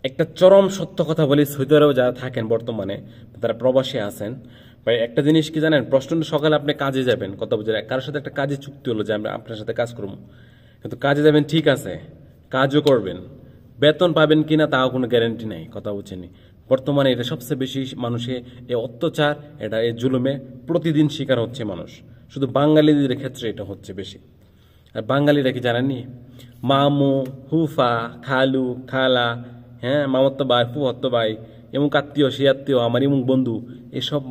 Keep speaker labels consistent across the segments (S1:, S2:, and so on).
S1: একটা চরম সত্য কথা বলি, সৌদি আরবে যারা থাকেন বর্তমানে, তারা প্রবাসী আছেন ভাই, একটা জিনিস কি জানেন, প্রশ্ন সকালে আপনি কাজে যাবেন, কথা বুঝে কারোর সাথে একটা কাজে চুক্তি হলো যে আমরা আপনার সাথে কাজ করবো, কিন্তু কাজে যাবেন ঠিক আছে, কাজও করবেন, বেতন পাবেন কিনা তাও কোনো গ্যারেন্টি নেই, কথা বুঝছেনি। বর্তমানে এটা সবচেয়ে বেশি মানুষে এই অত্যাচার, এটা এই জুলুমে প্রতিদিন শিকার হচ্ছে মানুষ, শুধু বাঙালিদের ক্ষেত্রে এটা হচ্ছে বেশি। আর বাঙালিরা কি জানেননি, মামু, হুফা, খালু, খালা, হ্যাঁ, মামাতো ভাই, ফুফাতো ভাই, এমুক আত্মীয়, সে আত্মীয়, আমার এমুক বন্ধু, এসব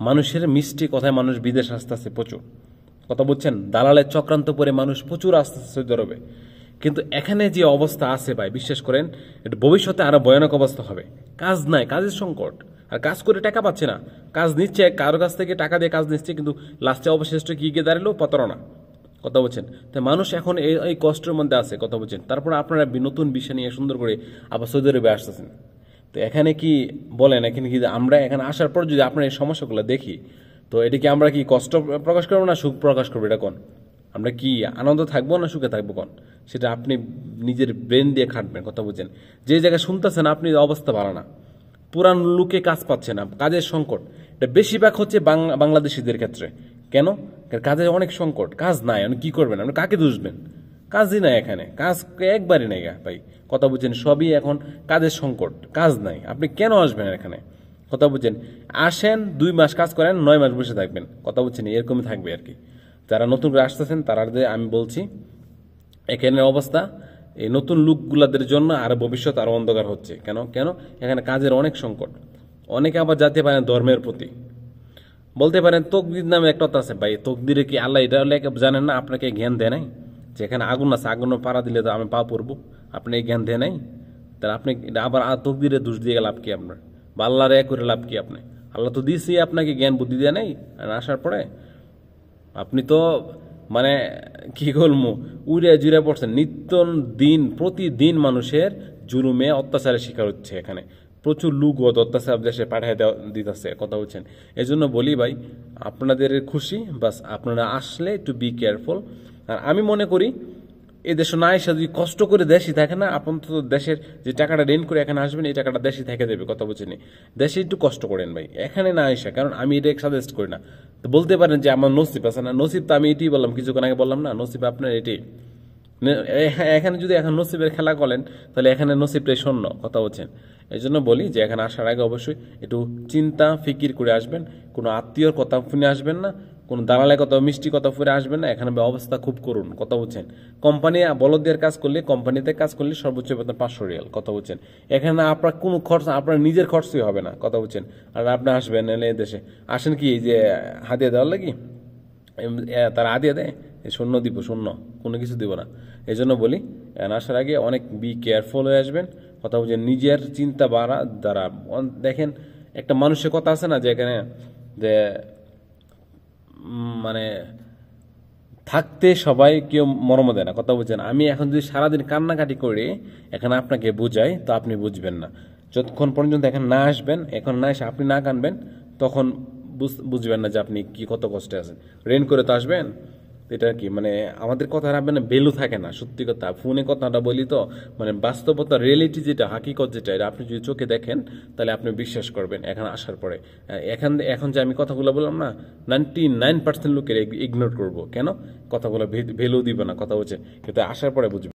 S1: মানুষের মিষ্টি কথায় মানুষ বিদেশ আসতেছে প্রচুর, কথা বলছেন, দালালের চক্রান্ত করে মানুষ প্রচুর আসতেছে সৌদি আরবে। কিন্তু এখানে যে অবস্থা আছে ভাই, বিশ্বাস করেন, এটা ভবিষ্যতে আরো ভয়ানক অবস্থা হবে। কাজ নাই, কাজের সংকট, আর কাজ করে টাকা পাচ্ছে না, কাজ নিচ্ছে কারো কাছ থেকে টাকা দিয়ে কাজ নিচ্ছে, কিন্তু লাস্টে অবশিষ্ট কি গিয়ে দাঁড়ালো, প্রতারণা, কথা বলছেন। তাই মানুষ এখন এই কষ্টের মধ্যে আছে, কথা বলছেন। তারপরে আপনারা নতুন বিষয় নিয়ে সুন্দর করে আবার সৌদি আরবে আসতেছেন। তো এখানে কি বলেন, এখানে কি আমরা এখানে আসার পর যদি আপনার এই সমস্যাগুলো দেখি, তো এটা কি আমরা কি কষ্ট প্রকাশ করবো না সুখ প্রকাশ করবো, এটা কোন? আমরা কি আনন্দ থাকবো না সুখে থাকবো কোন? সেটা আপনি নিজের ব্রেন দিয়ে খাটবেন, কথা বুঝছেন। যে জায়গায় শুনতেছেন আপনি, অবস্থা ভালো না, পুরান লোকে কাজ পাচ্ছে না, কাজের সংকট, এটা বেশিরভাগ হচ্ছে বাংলাদেশিদের ক্ষেত্রে। কেন? কারণ কাজের অনেক সংকট, কাজ নাই, আপনি কি করবেন, আপনি কাকে দুষবেন? কাজই নাই এখানে, কাজ একবারই নাই ভাই, কথা বুঝছেন। সবই এখন কাজের সংকট, কাজ নাই, আপনি কেন আসবেন এখানে, কথা বুঝছেন। আসেন 2 মাস কাজ করেন, 9 মাস বসে থাকবেন, কথা বুঝছেন, এরকমই থাকবে আর কি। যারা নতুন করে আসতেছেন তারা আমি বলছি, এখানে অবস্থা এই নতুন লোকগুলাদের জন্য আর ভবিষ্যৎ আরো অন্ধকার হচ্ছে। কেন কেন এখানে কাজের অনেক সংকট। অনেকে আবার যেতে পারেন ধর্মের প্রতি, বলতে পারেন তকদির নামে একটা কথা আছে ভাই, তকদিরে কি আল্লাহ এটা জানেন না, আপনাকে জ্ঞান দেয় নাই যে এখানে আগুন আছে, আগুনে পাড়া দিলে তো আমি পা পড়বো, আপনি এই জ্ঞান দেয় নাই? তাহলে আপনি আবার তকদিরে দোষ দিয়ে লাভ কি আপনার, বা আল্লাহর এক করে লাভ কি? আপনি আল্লাহ তো দিয়েছি আপনাকে, জ্ঞান বুদ্ধি দেয় নাই, আর আসার পরে আপনি তো মানে কি বলবো, উড়ে জুড়ে পড়ছেন। নিত্য দিন প্রতিদিন মানুষের জুলুমে অত্যাচারের শিকার হচ্ছে এখানে, প্রচুর লোক অত্যাচার দেশে পাঠিয়ে দিতেছে, কথা বলছেন। এই জন্য বলি ভাই, আপনাদের খুশি বাস, আপনারা আসলে একটু বি কেয়ারফুল। আর আমি মনে করি এই দেশে না এসে যদি কষ্ট করে দেশই থাকে না, আপনি তো দেশের যে টাকাটা রেন্ট করে এখানে আসবেন, এই টাকাটা দেশে থেকে দেবে, কথা বলছেন। দেশে একটু কষ্ট করেন ভাই, এখানে না এসে, কারণ আমি এটা সাজেস্ট করি না। তো বলতে পারেন যে আমার নসিব আছে না, নসিব তো আমি এটাই বললাম, কিছুক্ষণ আগে বললাম না, নসিব আপনার এটাই। এখানে যদি এখন নসিবের খেলা করেন, তাহলে এখানে নসিবটাই শূন্য, কথা বলছেন। এই জন্য বলি যে এখানে আসার আগে অবশ্যই একটু চিন্তা ফিকির করে আসবেন, কোনো আত্মীয়র কথা শুনে আসবেন না, কোনো দালালের কথা মিষ্টি কথা ফুরে আসবেন না। এখানে অবস্থা খুব করুন, কথা বলছেন। কোম্পানি বলদের কাজ করলে, কোম্পানিতে কাজ করলে সর্বোচ্চ বেতন 500 রিয়াল, কথা বলছেন। এখানে আপনার কোনো খরচ, আপনার নিজের খরচই হবে না, কথা বলছেন। আর আপনি আসবেন এলে দেশে, আসেন কি এই যে হাতিয়ে দেওয়ার লাগি, তারা হাতিয়ে দেয়, শূন্য দিব, শূন্য, কোনো কিছু দিব না। এই জন্য বলি আসার আগে অনেক বি কেয়ারফুল হয়ে আসবেন, কথা বলছেন। নিজের চিন্তা বাড়া দ্বারা দেখেন, একটা মানুষের কথা আছে না যে এখানে যে মানে থাকতে সবাই কেউ মরম দেয় না, কথা বুঝছেন। আমি এখন যদি সারাদিন কান্নাকাটি করে এখানে আপনাকে বুঝাই, তো আপনি বুঝবেন না। যতক্ষণ পর্যন্ত এখানে না আসবেন, এখন না এসে আপনি না কানবেন, তখন বুঝবেন না যে আপনি কি কত কষ্টে আছেন। রেন করে তো আসবেন, এটা কি মানে আমাদের কথা রাখবেন না, ভ্যালু থাকে না, সত্যি কথা। ফোনে কথাটা বলি তো, মানে বাস্তবতা, রিয়েলিটি যেটা, হাকিকত যেটা, এটা আপনি যদি চোখে দেখেন তাহলে আপনি বিশ্বাস করবেন এখানে আসার পরে। এখন যে আমি কথাগুলো বললাম না, 99% লোকের ইগনোর করবো, কেন? কথাগুলো ভ্যালু দিব না, কথা বলছে, কিন্তু আসার পরে বুঝবেন।